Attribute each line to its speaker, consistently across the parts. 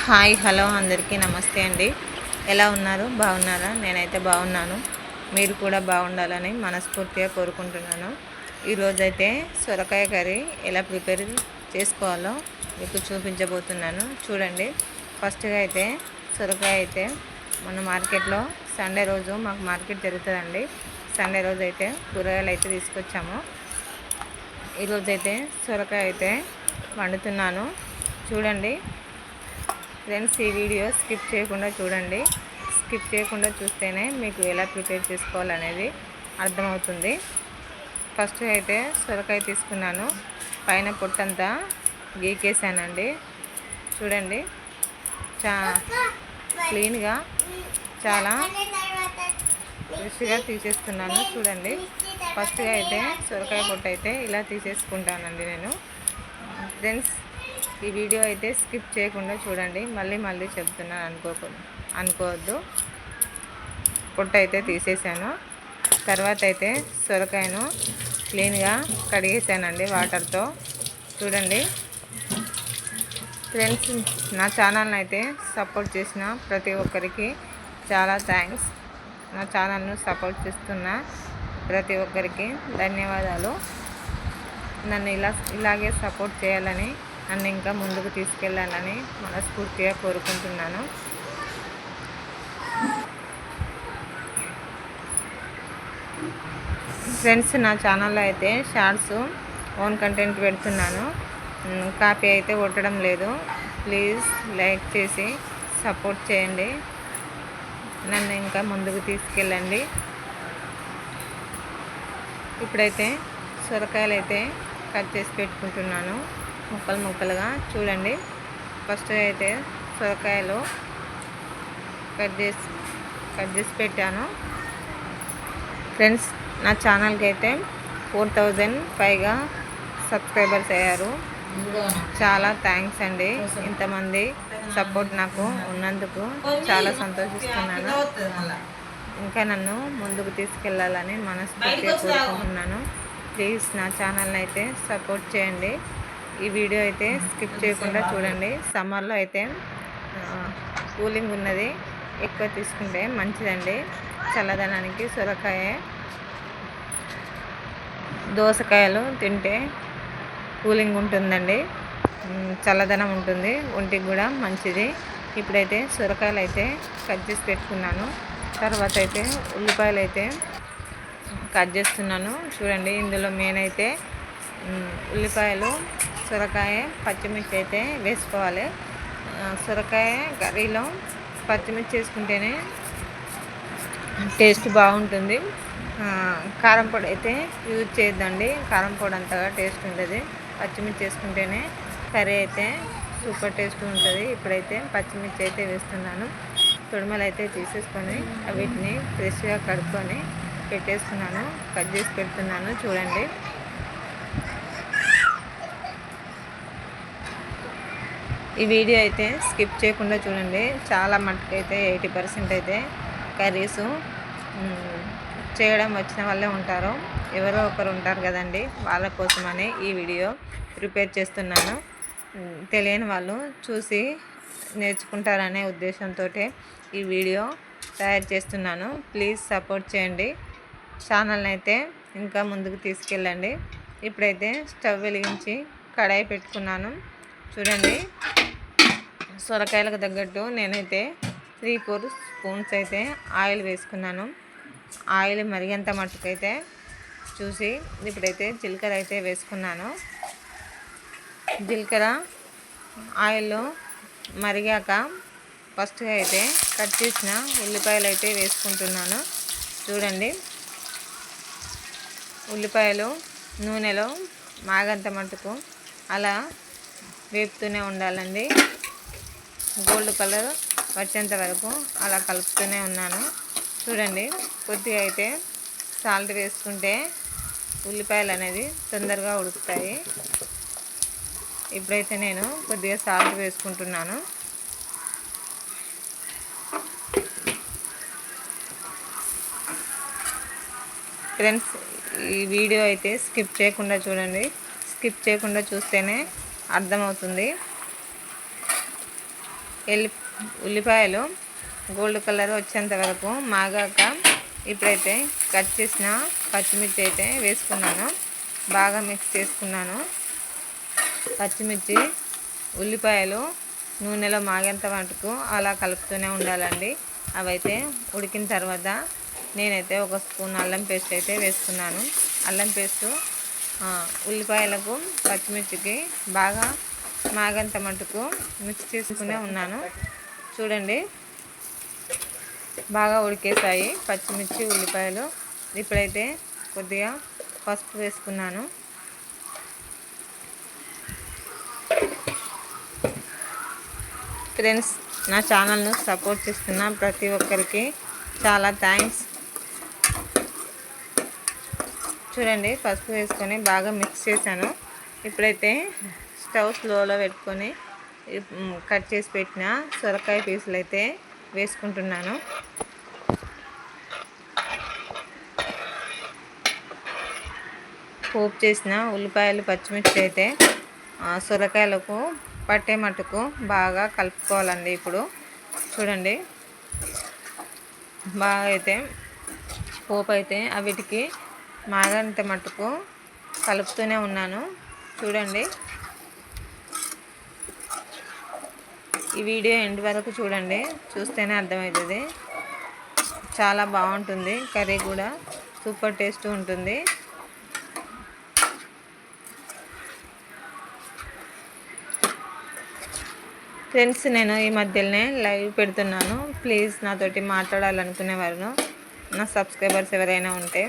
Speaker 1: Hi hello అందరికీ నమస్తే అండి. ఎలా ఉన్నారు? బాగున్నారా? నేనైతే బాగున్నాను. మీరు కూడా బాగుండాలని మనస్ఫూర్తిగా కోరుకుంటున్నాను. ఈరోజైతే సొరకాయ కర్రీ ఎలా ప్రిపేర్ చేసుకోవాలో మీకు చూపించబోతున్నాను. చూడండి. ఫస్ట్గా అయితే సొరకాయ అయితే మన మార్కెట్లో సండే రోజు మాకు మార్కెట్ జరుగుతుందండి. సండే రోజు అయితే కూరగాయలు అయితే తీసుకొచ్చాము. ఈరోజైతే సొరకాయ అయితే వండుతున్నాను. చూడండి ఫ్రెండ్స్, ఈ వీడియో స్కిప్ చేయకుండా చూడండి. స్కిప్ చేయకుండా చూస్తేనే మీకు ఎలా ప్రిపేర్ చేసుకోవాలనేది అర్థమవుతుంది. ఫస్ట్ అయితే సొరకాయ తీసుకున్నాను. పైన పొట్టంతా గీకేసానండి. చూడండి, క్లీన్గా చాలా ఫ్రెష్గా తీసేస్తున్నాను. చూడండి, ఫస్ట్గా అయితే సొరకాయ పొట్టు అయితే ఇలా తీసేసుకుంటానండి నేను. ఫ్రెండ్స్, ఈ వీడియో అయితే స్కిప్ చేయకుండా చూడండి. మళ్ళీ చెప్తున్నాను అనుకోవద్దు. పొట్టు అయితే తీసేసాను. తర్వాత అయితే సొరకాయను క్లీన్గా కడిగేసానండి వాటర్తో. చూడండి ఫ్రెండ్స్, నా ఛానల్ని అయితే సపోర్ట్ చేసిన ప్రతి ఒక్కరికి చాలా థ్యాంక్స్. నా ఛానల్ను సపోర్ట్ చేస్తున్న ప్రతి ఒక్కరికి ధన్యవాదాలు. నన్ను ఇలాగే సపోర్ట్ చేయాలని, నన్ను ఇంకా ముందుకు తీసుకెళ్ళాలని మనస్ఫూర్తిగా కోరుకుంటున్నాను. ఫ్రెండ్స్, నా ఛానల్లో అయితే షార్ట్స్ ఓన్ కంటెంట్ పెడుతున్నాను. కాపీ అయితే కొట్టడం లేదు. ప్లీజ్ లైక్ చేసి సపోర్ట్ చేయండి. నన్ను ఇంకా ముందుకు తీసుకెళ్ళండి. ఇప్పుడైతే సొరకాయలు అయితే కట్ చేసి పెట్టుకుంటున్నాను ముక్కలుగా. చూడండి, ఫస్ట్ అయితే సొరకాయలు కట్ చేసి పెట్టాను. ఫ్రెండ్స్, నా ఛానల్కి అయితే 4000 పైగా సబ్స్క్రైబర్స్ అయ్యారు. చాలా థ్యాంక్స్ అండి. ఇంతమంది సపోర్ట్ నాకు ఉన్నందుకు చాలా సంతోషిస్తున్నాను. ఇంకా నన్ను ముందుకు తీసుకెళ్ళాలని మనస్ఫూర్తిగా కోరుకుంటున్నాను. ప్లీజ్ నా ఛానల్ని అయితే సపోర్ట్ చేయండి. ఈ వీడియో అయితే స్కిప్ చేయకుండా చూడండి. సమ్మర్లో అయితే కూలింగ్ ఉన్నది ఎక్కువ తీసుకుంటే మంచిదండి. చల్లదనానికి సొరకాయ, దోసకాయలు తింటే కూలింగ్ ఉంటుందండి, చల్లదనం ఉంటుంది, ఒంటికి కూడా మంచిది. ఇప్పుడైతే సొరకాయలు అయితే కట్ చేసి పెట్టుకున్నాను. తర్వాత అయితే ఉల్లిపాయలు అయితే కట్ చేస్తున్నాను. చూడండి, ఇందులో మెయిన్ అయితే ఉల్లిపాయలు, సొరకాయ, పచ్చిమిర్చి అయితే వేసుకోవాలి. సొరకాయ కర్రీలో పచ్చిమిర్చి వేసుకుంటేనే టేస్ట్ బాగుంటుంది. కారం పొడి అయితే యూజ్ చేయొద్దండి. కారం పొడి అంతగా టేస్ట్ ఉంటుంది. పచ్చిమిర్చి వేసుకుంటేనే కర్రీ అయితే సూపర్ టేస్ట్ ఉంటుంది. ఇప్పుడైతే పచ్చిమిర్చి అయితే వేస్తున్నాను. తొడిమలు అయితే తీసేసుకొని వీటిని ఫ్రెష్గా కడుక్కొని పెట్టేస్తున్నాను. కట్ చేసి పెడుతున్నాను. చూడండి, ఈ వీడియో అయితే స్కిప్ చేయకుండా చూడండి. చాలా మట్టుకైతే 80% అయితే కర్రీస్ చేయడం వచ్చిన వాళ్ళే ఉంటారు. ఎవరో ఒకరు ఉంటారు కదండి, వాళ్ళ కోసమని ఈ వీడియో ప్రిపేర్ చేస్తున్నాను. తెలియని వాళ్ళు చూసి నేర్చుకుంటారనే ఉద్దేశంతో ఈ వీడియో తయారు చేస్తున్నాను. ప్లీజ్ సపోర్ట్ చేయండి. ఛానల్ని అయితే ఇంకా ముందుకు తీసుకెళ్ళండి. ఇప్పుడైతే స్టవ్ వెలిగించి కడాయి పెట్టుకున్నాను. చూడండి, సొరకాయలకు తగ్గట్టు నేనైతే 3-4 స్పూన్స్ అయితే ఆయిల్ వేసుకున్నాను. ఆయిల్ మరిగేంత మట్టుకైతే చూసి ఇప్పుడైతే జీలకర్ర అయితే వేసుకున్నాను. జీలకర్ర ఆయిల్లో మరిగాక ఫస్ట్గా అయితే కట్ చేసిన ఉల్లిపాయలు అయితే వేసుకుంటున్నాను. చూడండి, ఉల్లిపాయలు నూనెలో మాగంత మట్టుకు అలా వేపుతూనే ఉండాలండి. గోల్డ్ కలర్ వచ్చేంత వరకు అలా కలుపుతూనే ఉన్నాను. చూడండి, కొద్దిగా అయితే సాల్ట్ వేసుకుంటే ఉల్లిపాయలు అనేది తొందరగా ఉడుకుతాయి. ఇప్పుడైతే నేను కొద్దిగా సాల్ట్ వేసుకుంటున్నాను. ఫ్రెండ్స్, ఈ వీడియో అయితే స్కిప్ చేయకుండా చూడండి. స్కిప్ చేయకుండా చూస్తేనే అర్థమవుతుంది. ఉల్లిపాయలు గోల్డ్ కలర్ వచ్చేంత వరకు మాగాక ఇప్పుడైతే కట్ చేసిన పచ్చిమిర్చి అయితే వేసుకున్నాను. బాగా మిక్స్ చేసుకున్నాను. పచ్చిమిర్చి ఉల్లిపాయలు నూనెలో మాగేంత మటుకు అలా కలుపుతూనే ఉండాలండి. అవైతే ఉడికిన తర్వాత నేనైతే ఒక స్పూన్ అల్లం పేస్ట్ అయితే వేసుకున్నాను. అల్లం పేస్టు ఉల్లిపాయలకు పచ్చిమిర్చికి బాగా మాగంత మటుకు మిక్స్ చేసుకునే ఉన్నాను. చూడండి, బాగా ఉడికేసాయి పచ్చిమిర్చి ఉల్లిపాయలు. ఇప్పుడైతే కొద్దిగా పసుపు వేసుకున్నాను. ఫ్రెండ్స్, నా ఛానల్ను సపోర్ట్ చేస్తున్న ప్రతి ఒక్కరికి చాలా థ్యాంక్స్. చూడండి, పసుపు వేసుకొని బాగా మిక్స్ చేశాను. ఇప్పుడైతే స్టవ్ స్లోలో పెట్టుకొని కట్ చేసి పెట్టిన సొరకాయ పీసులు అయితే వేసుకుంటున్నాను. పోపు చేసిన ఉల్లిపాయలు పచ్చిమిర్చి అయితే సొరకాయలకు పట్టే మట్టుకు బాగా కలుపుకోవాలండి. ఇప్పుడు చూడండి, బాగా అయితే పోపు అయితే వీటికి మాగంత మట్టుకు కలుపుతూనే ఉన్నాను. చూడండి, ఈ వీడియో ఎండ్ వరకు చూడండి, చూస్తేనే అర్థమవుతుంది. చాలా బాగుంటుంది, కర్రీ కూడా సూపర్ టేస్ట్ ఉంటుంది. ఫ్రెండ్స్, నేను ఈ మధ్యలోనే లైవ్ పెడుతున్నాను. ప్లీజ్ నాతోటి మాట్లాడాలనుకునేవారు, నా సబ్స్క్రైబర్స్ ఎవరైనా ఉంటే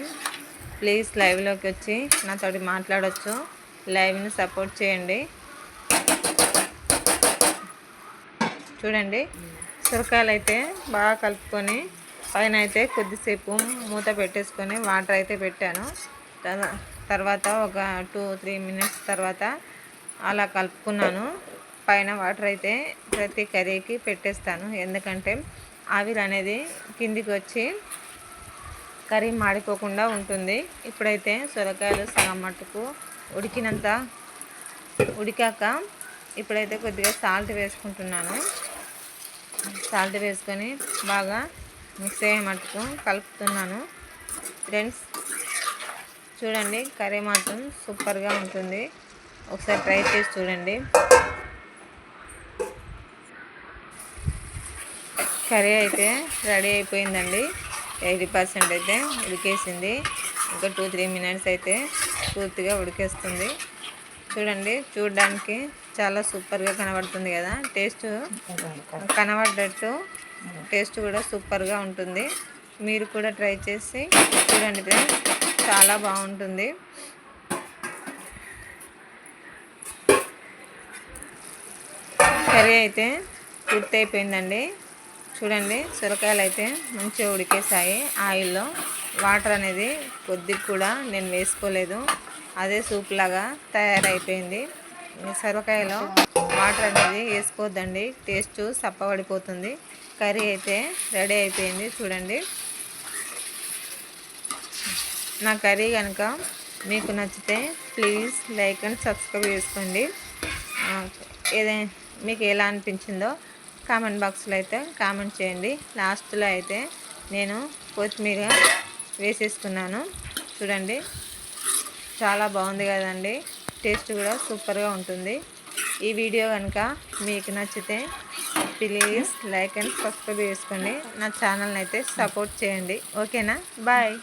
Speaker 1: ప్లీజ్ లైవ్లోకి వచ్చి నాతోటి మాట్లాడవచ్చు. లైవ్ని సపోర్ట్ చేయండి. చూడండి, సొరకాయలు అయితే బాగా కలుపుకొని పైన అయితే కొద్దిసేపు మూత పెట్టేసుకొని వాటర్ అయితే పెట్టాను. తర్వాత ఒక 2-3 మినిట్స్ తర్వాత అలా కలుపుకున్నాను. పైన వాటర్ అయితే ప్రతి కర్రీకి పెట్టేస్తాను, ఎందుకంటే ఆవిరి అనేది కిందికి వచ్చి కర్రీ మాడిపోకుండా ఉంటుంది. ఇప్పుడైతే సొరకాయలు సగం మట్టుకు ఉడికాక ఇప్పుడైతే కొద్దిగా సాల్ట్ వేసుకుంటున్నాను. సాల్ట్ వేసుకొని బాగా మిక్స్ అయ్యే మట్టుకు కలుపుతున్నాను. ఫ్రెండ్స్, చూడండి, కర్రీ మాత్రం సూపర్గా ఉంటుంది. ఒకసారి ట్రై చేసి చూడండి. కర్రీ అయితే రెడీ అయిపోయిందండి. 80% అయితే ఉడికేసింది. ఇంకా 2-3 మినిట్స్ అయితే పూర్తిగా ఉడికేస్తుంది. చూడండి, చూడడానికి చాలా సూపర్గా కనబడుతుంది కదా. టేస్ట్ కనబడ్డట్టు టేస్ట్ కూడా సూపర్గా ఉంటుంది. మీరు కూడా ట్రై చేసి చూడండి ఫ్రెండ్స్, చాలా బాగుంటుంది. కర్రీ అయితే పూర్తి అయిపోయిందండి. చూడండి, సొరకాయలు అయితే మంచిగా ఉడికేసాయి. ఆయిల్లో వాటర్ అనేది కొద్దిగా కూడా నేను వేసుకోలేదు, అదే సూప్ లాగా తయారైపోయింది. సొరకాయలో వాటర్ అనేది వేసుకోవద్దండి, టేస్ట్ సప్పబడిపోతుంది. కర్రీ అయితే రెడీ అయిపోయింది. చూడండి, నా కర్రీ కనుక మీకు నచ్చితే ప్లీజ్ లైక్ అండ్ సబ్స్క్రైబ్ చేసుకోండి. ఏదైనా మీకు ఎలా అనిపించిందో కామెంట్ బాక్స్లో అయితే కామెంట్ చేయండి. లాస్ట్లో అయితే నేను కొత్తిమీర వేసేసుకున్నాను. చూడండి, చాలా బాగుంది కదండి. టేస్ట్ కూడా సూపర్గా ఉంటుంది. ఈ వీడియో కనుక మీకు నచ్చితే ప్లీజ్ లైక్ అండ్ సబ్స్క్రైబ్ చేసుకోండి. నా ఛానల్ని అయితే సపోర్ట్ చేయండి. ఓకేనా? బాయ్.